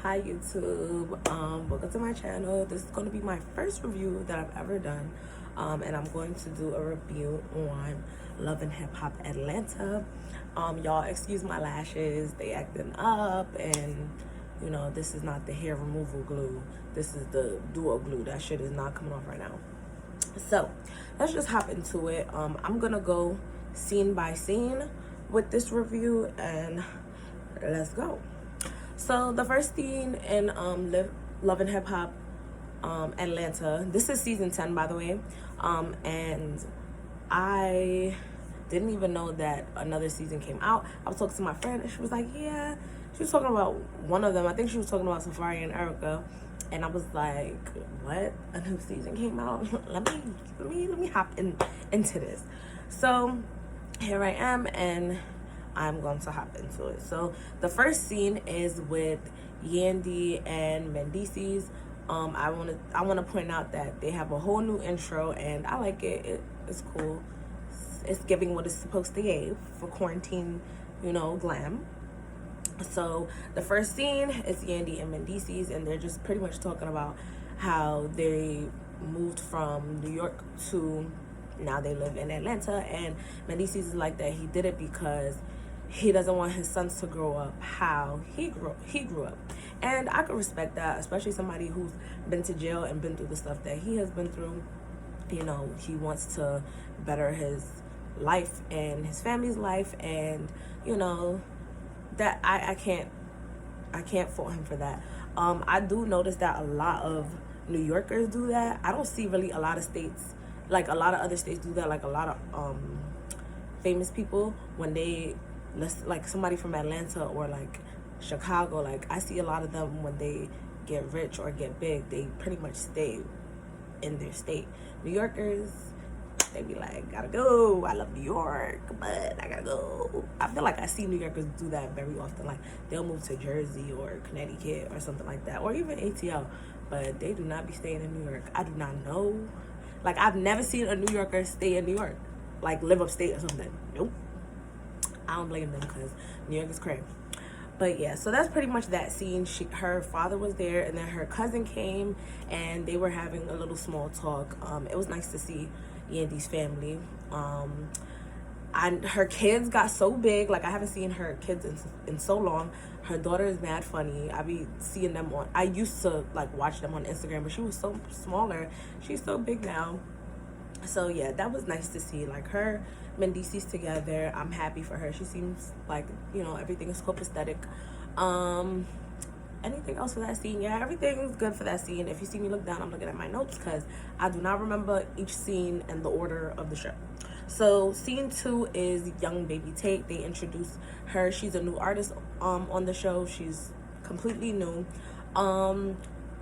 Hi YouTube, welcome to my channel. This is going to be my first review that I've ever done, and I'm going to do a review on Love and Hip Hop Atlanta. Y'all excuse my lashes, they acting up, and you know, this is not the hair removal glue, this is the duo glue. That shit is not coming off right now. So let's just hop into it. I'm gonna go scene by scene with this review, and let's go. So the first scene in Love and Hip Hop Atlanta, this is season 10 by the way, and I didn't even know that another season came out. I was talking to my friend and she was like, yeah, she was talking about one of them. I think she was talking about Safari and Erica, and I was like, what? A new season came out? let me hop into this. So here I am, and I'm going to hop into it. So the first scene is with Yandy and Mendices. I want to point out that they have a whole new intro, and I like it. It's cool. It's giving what it's supposed to give for quarantine, you know, glam. So the first scene is Yandy and Mendices, and they're just pretty much talking about how they moved from New York to now they live in Atlanta. And Mendices is like that he did it because he doesn't want his sons to grow up how he grew up. And I could respect that, especially somebody who's been to jail and been through the stuff that he has been through. You know, he wants to better his life and his family's life, and you know that I can't fault him for that. I do notice that a lot of New Yorkers do that. I don't see really a lot of states, like a lot of other states do that, like a lot of famous people, when they, like somebody from Atlanta or like Chicago, like I see a lot of them when they get rich or get big, they pretty much stay in their state. New Yorkers, they be like, gotta go, I love New York, but I gotta go. I feel like I see New Yorkers do that very often. Like they'll move to Jersey or Connecticut or something like that, or even ATL, but they do not be staying in New York. I do not know, like I've never seen a New Yorker stay in New York, like live upstate or something. Nope. I don't blame them, because New York is crazy. But yeah, so that's pretty much that scene. Her father was there, and then her cousin came, and they were having a little small talk. It was nice to see Yandy's family. Her kids got so big. Like I haven't seen her kids in so long. Her daughter is mad funny. I be seeing them on, I used to like watch them on Instagram, but she was so smaller. She's so big now. So yeah, that was nice to see, like her Mendices together. I'm happy for her. She seems like, you know, everything is copacetic. Anything else for that scene? Yeah, everything is good for that scene. If you see me look down, I'm looking at my notes because I do not remember each scene and the order of the show. So scene 2 is Young Baby Tate. They introduce her. She's a new artist on the show. She's completely new.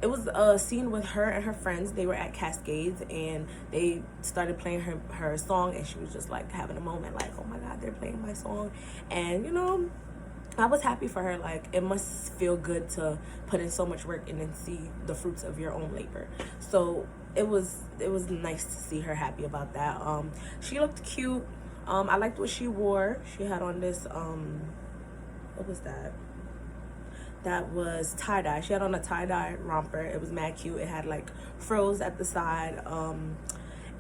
It was a scene with her and her friends. They were at Cascades, and they started playing her song, and she was just like having a moment like, oh my god, they're playing my song. And you know, I was happy for her. Like it must feel good to put in so much work and then see the fruits of your own labor. So it was nice to see her happy about that. She looked cute. I liked what she wore. She had on this what was that? That was tie-dye. She had on a tie-dye romper. It was mad cute. It had like frills at the side.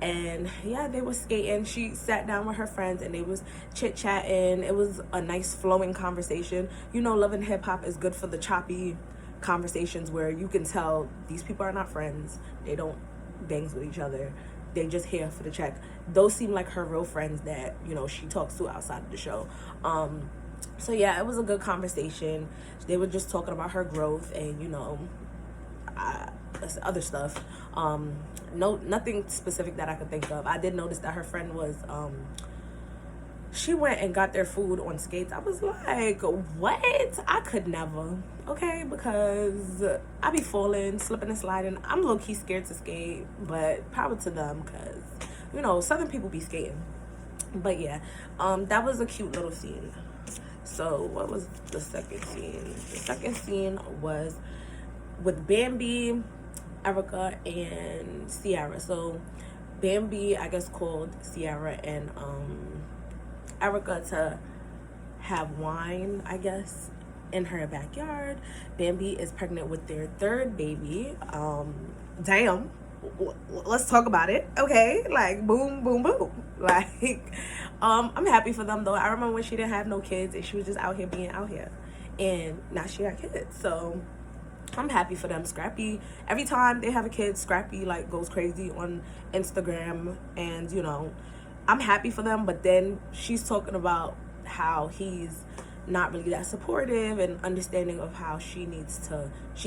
And yeah, they were skating. She sat down with her friends and they was chit-chatting. It was a nice flowing conversation. You know, Love and Hip Hop is good for the choppy conversations where you can tell these people are not friends. They don't bangs with each other. They just here for the check. Those seem like her real friends that, you know, she talks to outside of the show. So yeah, it was a good conversation. They were just talking about her growth and, you know, other stuff. Nothing specific that I could think of. I did notice that her friend was, she went and got their food on skates. I was like, what? I could never, okay? Because I be falling, slipping and sliding. I'm low-key scared to skate, but power to them, because, you know, Southern people be skating. But yeah, that was a cute little scene. So what was the second scene? The second scene was with Bambi, Erica, and Sierra. So Bambi, I guess, called Sierra and Erica to have wine, I guess, in her backyard. Bambi is pregnant with their third baby. Damn. Let's talk about it, okay? Like, boom, boom, boom. Like, I'm happy for them, though. I remember when she didn't have no kids and she was just out here being out here. And now she got kids. So I'm happy for them. Scrappy, every time they have a kid, Scrappy, like, goes crazy on Instagram. And, you know, I'm happy for them. But then she's talking about how he's not really that supportive and understanding of how she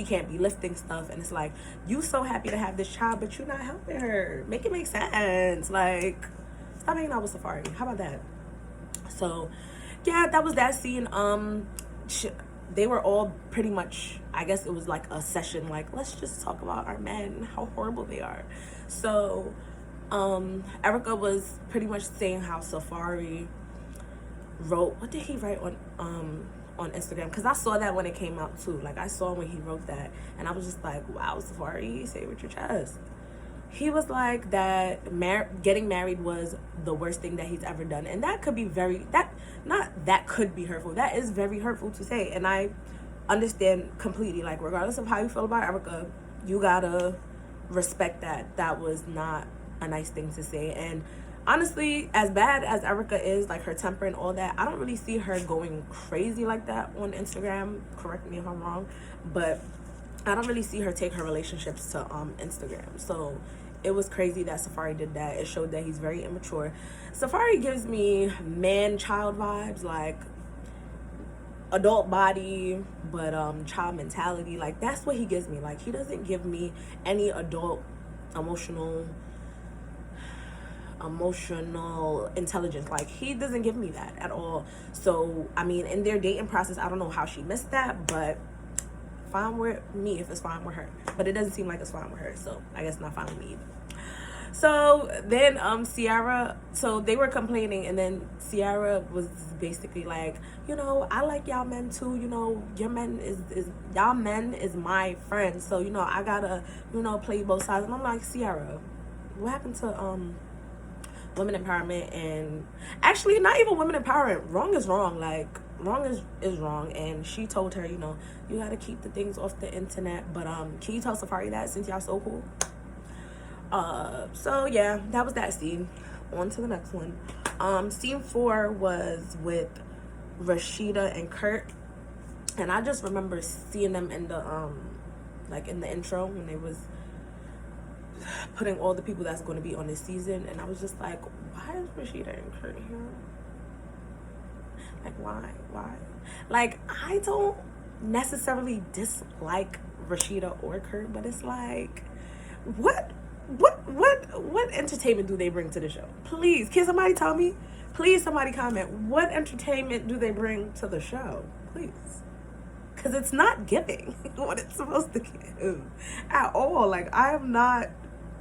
can't be lifting stuff. And it's like, you so happy to have this child, but you're not helping her. Make it make sense. Like, stop hanging out with Safari. How about that? So yeah, that was that scene. They were all pretty much, I guess it was like a session, like, let's just talk about our men and how horrible they are. So Erica was pretty much saying how Safari wrote, what did he write on Instagram? Because I saw that when it came out too. Like, I saw when he wrote that and I was just like, wow, Safari, say it with your chest. He was like that getting married was the worst thing that he's ever done. And that could be that could be hurtful. That is very hurtful to say. And I understand completely, like, regardless of how you feel about Erica, you gotta respect that. That was not a nice thing to say. And honestly, as bad as Erica is, like, her temper and all that, I don't really see her going crazy like that on Instagram. Correct me if I'm wrong, but I don't really see her take her relationships to Instagram. So it was crazy that Safari did that. It showed that he's very immature. Safari gives me man-child vibes, like adult body, but child mentality. Like, that's what he gives me. Like, he doesn't give me any adult emotional intelligence. Like, he doesn't give me that at all. So I mean, in their dating process, I don't know how she missed that, but fine with me if it's fine with her. But it doesn't seem like it's fine with her, so I guess not fine with me either. So then Ciara, so they were complaining, and then Ciara was basically like, you know, I like y'all men too, you know, y'all men is my friend, so, you know, I gotta, you know, play both sides. And I'm like, Ciara, what happened to women empowerment? And actually, not even women empowerment. Wrong is wrong. Like, wrong is wrong. And she told her, you know, you gotta keep the things off the internet. But can you tell Safari that, since y'all so cool? So yeah, that was that scene. On to the next one. Scene 4 was with Rasheeda and Kirk, and I just remember seeing them in the like in the intro when they was putting all the people that's going to be on this season, and I was just like, why is Rasheeda and Kirk here? Like, why? Like, I don't necessarily dislike Rasheeda or Kirk, but it's like, what entertainment do they bring to the show? Please, can somebody tell me? Please, somebody comment. What entertainment do they bring to the show? Please. Because it's not giving what it's supposed to give at all. Like, I am not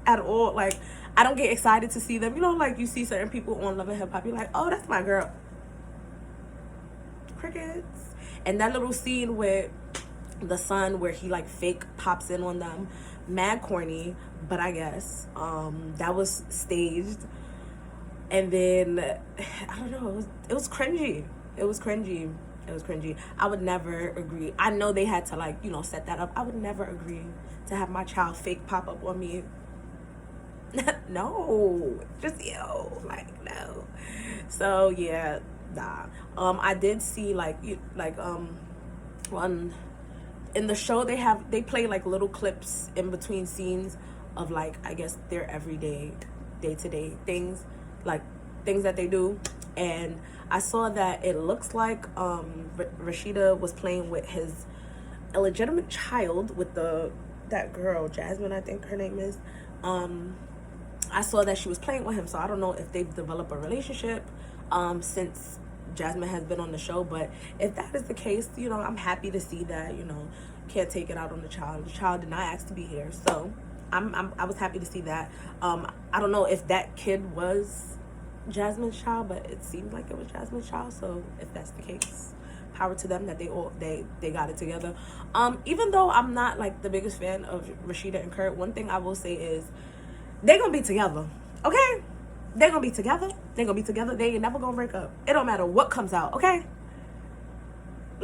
at all, like, I don't get excited to see them. You know, like, you see certain people on Love and Hip Hop, you're like, oh, that's my girl. Crickets. And that little scene with the son where he, like, fake pops in on them, mad corny, but I guess that was staged. And then I don't know, it was cringy. I would never agree. I know they had to, like, you know, set that up. I would never agree to have my child fake pop up on me. No, just like, no. So yeah, nah. I did see like one in the show, they play like little clips in between scenes of, like, I guess their everyday day-to-day things, like things that they do. And I saw that it looks like Rasheeda was playing with his illegitimate child with that girl Jasmine, I think her name is. I saw that she was playing with him, so I don't know if they've developed a relationship since Jasmine has been on the show. But if that is the case, you know, I'm happy to see that. You know, can't take it out on the child. The child did not ask to be here, so I was happy to see that. I don't know if that kid was Jasmine's child, but it seemed like it was Jasmine's child. So if that's the case, power to them that they got it together. Even though I'm not like the biggest fan of Rasheeda and Kirk, one thing I will say is they're gonna be together. Okay, they're gonna be together. They ain't never gonna break up. It don't matter what comes out. Okay,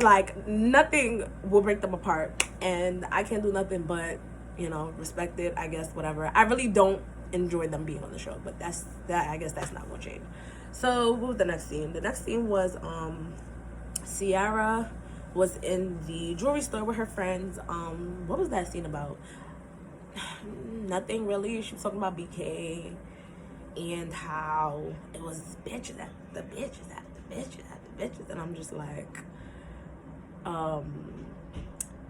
Like, nothing will break them apart, and I can't do nothing but, you know, respect it, I guess, whatever. I really don't enjoy them being on the show, but that's that. I guess that's not gonna change. So what was the next scene? The next scene was Ciara was in the jewelry store with her friends. What was that scene about? Nothing really. She was talking about BK and how it was bitches at the bitches at the bitches at the bitches, and I'm just like,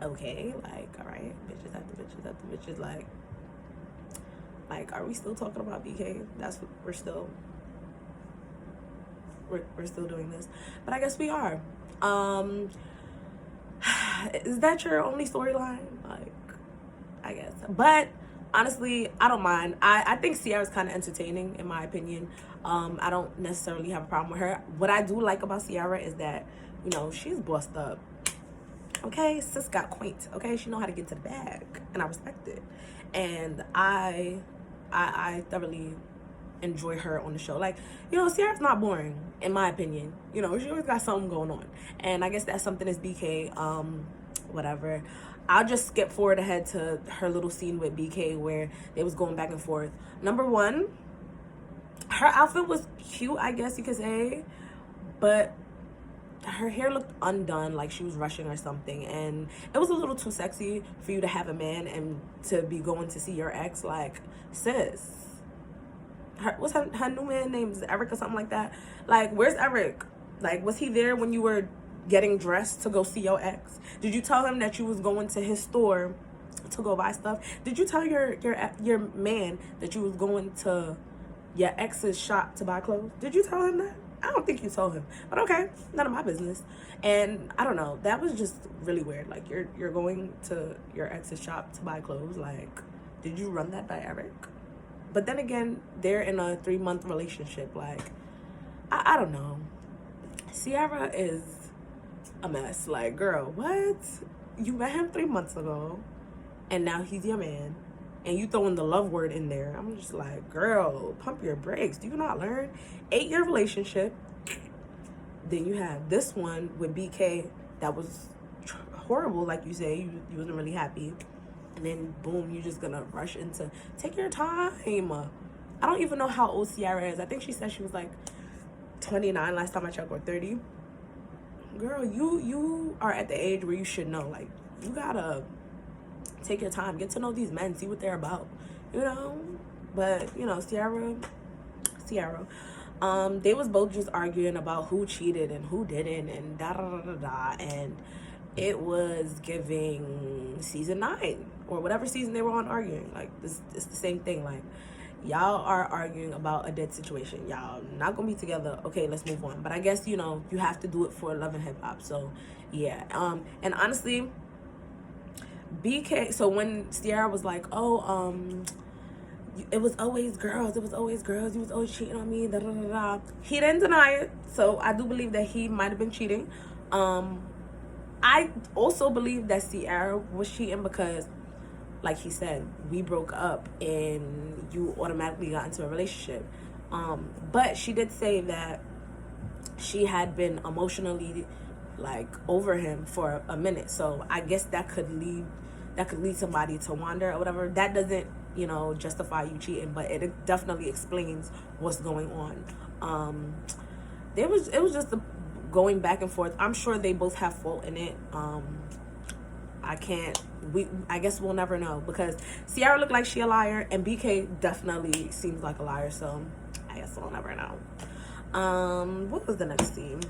okay, like, all right, bitches at the bitches at the bitches, like, are we still talking about BK? That's what we're still doing this, but I guess we are. Is that your only storyline? Like, I guess, but honestly, I don't mind. I think Ciara's kind of entertaining, in my opinion. I don't necessarily have a problem with her. What I do like about Ciara is that, you know, she's bossed up. Okay, sis got quaint. Okay, she know how to get to the bag, and I respect it. And I thoroughly enjoy her on the show. Like, you know, Ciara's not boring, in my opinion. You know, she always got something going on, and I guess that something is BK. Whatever. I'll just skip forward ahead to her little scene with BK where they was going back and forth. Number one, her outfit was cute, I guess you could say, but her hair looked undone, like she was rushing or something, and it was a little too sexy for you to have a man and to be going to see your ex. Like, sis, what's her new man name? Is Eric or something like that? Like, where's Eric? Like, was he there when you were getting dressed to go see your ex? Did you tell him that you was going to his store to go buy stuff? Did you tell your man that you was going to your ex's shop to buy clothes? Did you tell him that? I don't think you told him, but okay, none of my business. And I don't know, that was just really weird. Like, you're going to your ex's shop to buy clothes. Like, did you run that by Eric? But then again, they're in a 3-month relationship. Like, I don't know. Ciara is a mess. Like, girl, what? You met him 3 months ago, and now he's your man, and you throwing the love word in there. I'm just like, girl, pump your brakes. Do you not learn? 8-year relationship. Then you have this one with BK that was horrible, like you say. You wasn't really happy. And then, boom, you're just gonna rush into, take your time. I don't even know how old Ciara is. I think she said she was like 29 last time I checked, or 30. Girl, you are at the age where you should know. Like, you gotta take your time, get to know these men, see what they're about, you know. But, you know, Ciara, they was both just arguing about who cheated and who didn't, and da da da da da, and it was giving season 9 or whatever season they were on, arguing. Like, this, it's the same thing. Like, y'all are arguing about a dead situation. Y'all not gonna be together. Okay, let's move on. But I guess, you know, you have to do it for love and hip hop. So yeah. And honestly, BK, so when Ciara was like, oh, it was always girls, you was always cheating on me, da da da da, he didn't deny it. So I do believe that he might have been cheating. I also believe that Ciara was cheating because, like he said, we broke up and you automatically got into a relationship. But she did say that she had been emotionally, like, over him for a minute. So I guess that could lead somebody to wander or whatever. That doesn't, you know, justify you cheating, but it definitely explains what's going on. It was just going back and forth. I'm sure they both have fault in it. I guess we'll never know, because Ciara looked like she a liar and BK definitely seems like a liar, so I guess we'll never know. What was the next scene?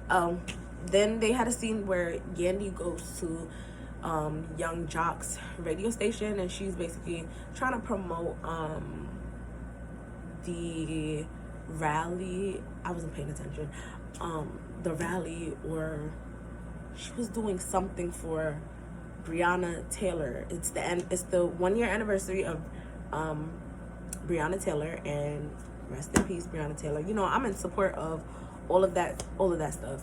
Oh, then they had a scene where Yandy goes to Young Jock's radio station, and she's basically trying to promote the rally. I wasn't paying attention. The rally, or she was doing something for Breonna Taylor. It's the 1-year anniversary of Breonna Taylor, and rest in peace, Breonna Taylor. You know, I'm in support of all of that stuff.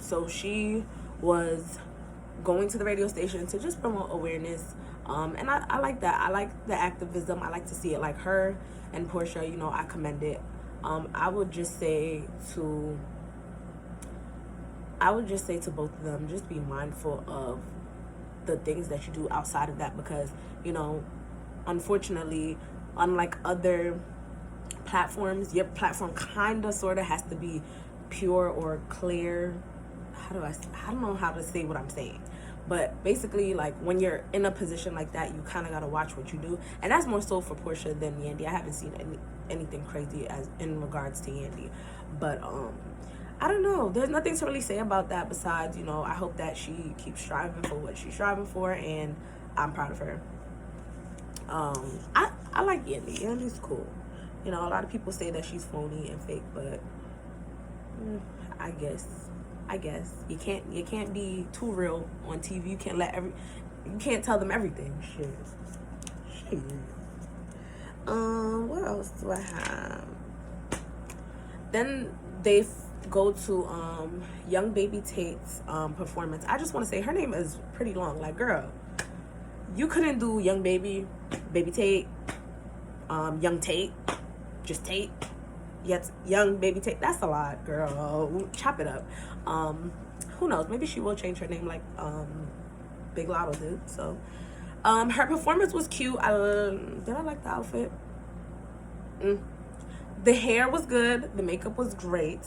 So she was going to the radio station to just promote awareness. And I like that. I like the activism. I like to see it. Like her and Portia, you know, I commend it. I would just say to I would just say to both of them, just be mindful of the things that you do outside of that, because, you know, unfortunately, unlike other platforms, your platform kind of sort of has to be pure or clear. I don't know how to say what I'm saying, but basically, like, when you're in a position like that, you kind of got to watch what you do. And that's more so for Portia than Yandy. I haven't seen anything crazy as in regards to Yandy, but I don't know, there's nothing to really say about that besides, you know, I hope that she keeps striving for what she's striving for, and I'm proud of her. I like Yandy. Yandy's cool. You know, a lot of people say that she's phony and fake, but I guess you can't be too real on TV. You can't tell them everything. Shit. What else do I have? Then they go to young baby Tate's performance. I just want to say her name is pretty long. Like, girl, you couldn't do young baby Tate, young Tate, just Tate. Yet young baby Tate. That's a lot, girl. Chop it up. Who knows? Maybe she will change her name like Big Lotto did. So her performance was cute. Did I like the outfit? The hair was good. The makeup was great.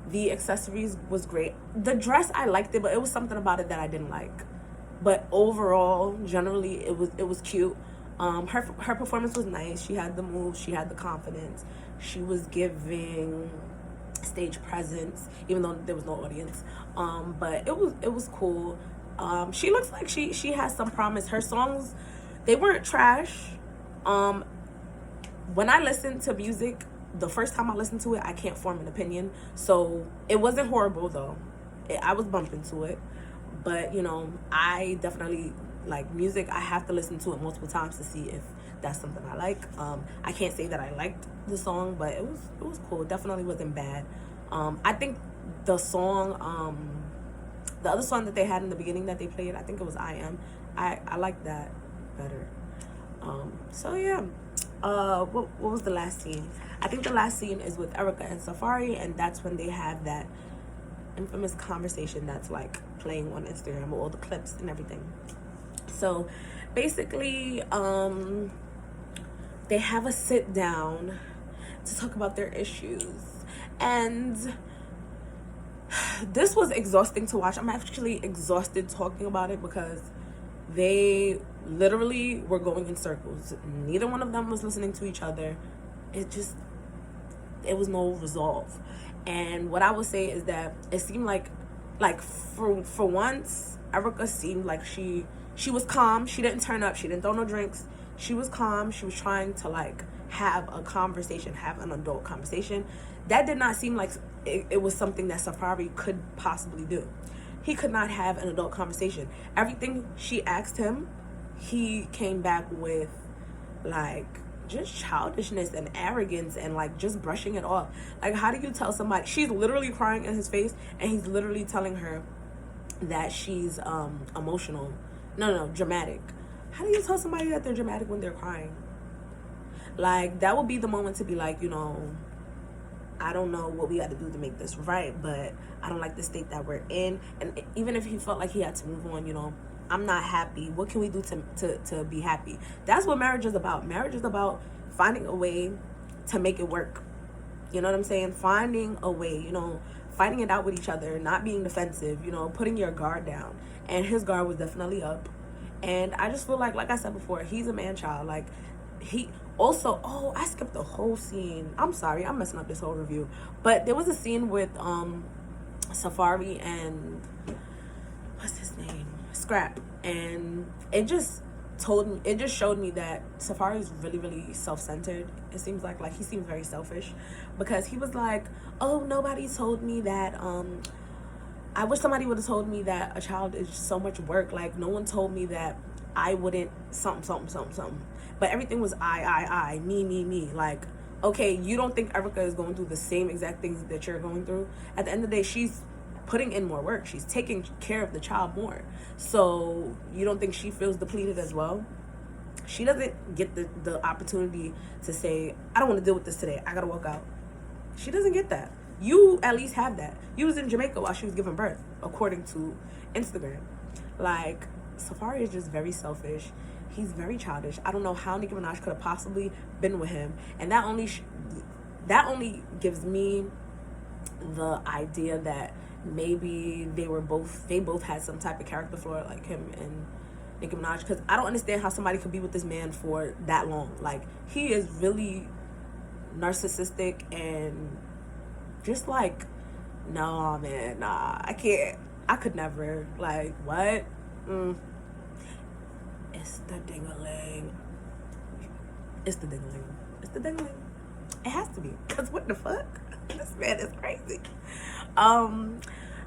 The accessories was great. The dress, I liked it, but it was something about it that I didn't like. But overall, generally, it was cute. Her performance was nice. She had the moves. She had the confidence. She was giving stage presence, even though there was no audience. But it was cool. She looks like she has some promise. Her songs, they weren't trash. When I listen to music, the first time I listened to it, I can't form an opinion. So it wasn't horrible though. I was bumping to it. But, you know, I definitely like music. I have to listen to it multiple times to see if that's something I like. I can't say that I liked the song, but it was cool. It definitely wasn't bad. I think the song, the other song that they had in the beginning that they played, I think it was I Am. I like that better. So yeah. What was the last scene? I think the last scene is with Erica and Safari, and that's when they have that infamous conversation that's like playing on Instagram with all the clips and everything. So basically, they have a sit down to talk about their issues, and this was exhausting to watch. I'm actually exhausted talking about it because they literally were going in circles. Neither one of them was listening to each other. It was no resolve. And what I would say is that it seemed like for once, Erica seemed like she was calm. She didn't turn up. She didn't throw no drinks. She was calm. She was trying to like have a conversation, have an adult conversation. That did not seem like it was something that Safari could possibly do. He could not have an adult conversation. Everything she asked him, he came back with like just childishness and arrogance and like just brushing it off. Like, how do you tell somebody? She's literally crying in his face, and he's literally telling her that she's emotional. No, dramatic. How do you tell somebody that they're dramatic when they're crying? Like, that would be the moment to be like, you know, I don't know what we got to do to make this right, but I don't like the state that we're in. And even if he felt like he had to move on, you know, I'm not happy. What can we do to be happy? That's what marriage is about. Marriage is about finding a way to make it work. You know what I'm saying? Finding a way, you know, fighting it out with each other, not being defensive, you know, putting your guard down. And his guard was definitely up. And I just feel like I said before, he's a man-child. Like, he also, I skipped the whole scene. I'm sorry, I'm messing up this whole review. But there was a scene with Safari and what's his name? Scrap. And it just showed me that Safari is really, really self-centered. It seems like he seems very selfish, because he was like, oh, nobody told me that I wish somebody would have told me that a child is so much work. Like, no one told me that I wouldn't something. But everything was I, me. Like, okay, you don't think Erica is going through the same exact things that you're going through? At the end of the day, she's putting in more work. She's taking care of the child more. So you don't think she feels depleted as well? She doesn't get the opportunity to say, I don't want to deal with this today. I got to walk out. She doesn't get that. You at least have that. You was in Jamaica while she was giving birth, according to Instagram. Like, Safari is just very selfish. He's very childish. I don't know how Nicki Minaj could have possibly been with him, and that only gives me the idea that maybe they both had some type of character flaw, like him and Nicki Minaj, because I don't understand how somebody could be with this man for that long. Like, he is really narcissistic and just like, nah, man, nah, I can't. I could never. Like, what? It's the ding-a-ling. It's the ding-a-ling. It's the ding-a-ling. It has to be, because what the fuck? This man is crazy.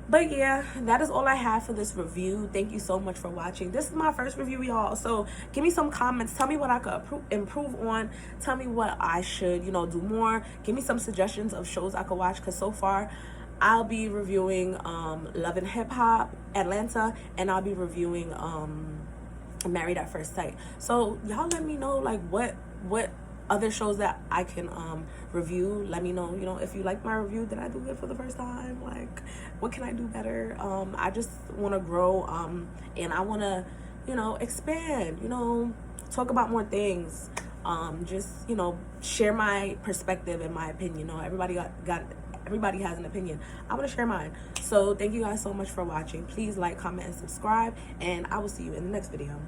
But yeah, that is all I have for this review. Thank you so much for watching. This is my first review, y'all, so give me some comments. Tell me what I could improve on. Tell me what I should, you know, do more. Give me some suggestions of shows I could watch, because so far I'll be reviewing Love and Hip Hop Atlanta, and I'll be reviewing Married at First Sight. So y'all let me know, like, what other shows that I can review. Let me know, you know, if you like my review. Did I do good for the first time? Like, what can I do better? I just want to grow, and I want to, you know, expand, you know, talk about more things, just, you know, share my perspective and my opinion. You know, everybody everybody has an opinion. I want to share mine. So thank you guys so much for watching. Please like, comment, and subscribe, and I will see you in the next video.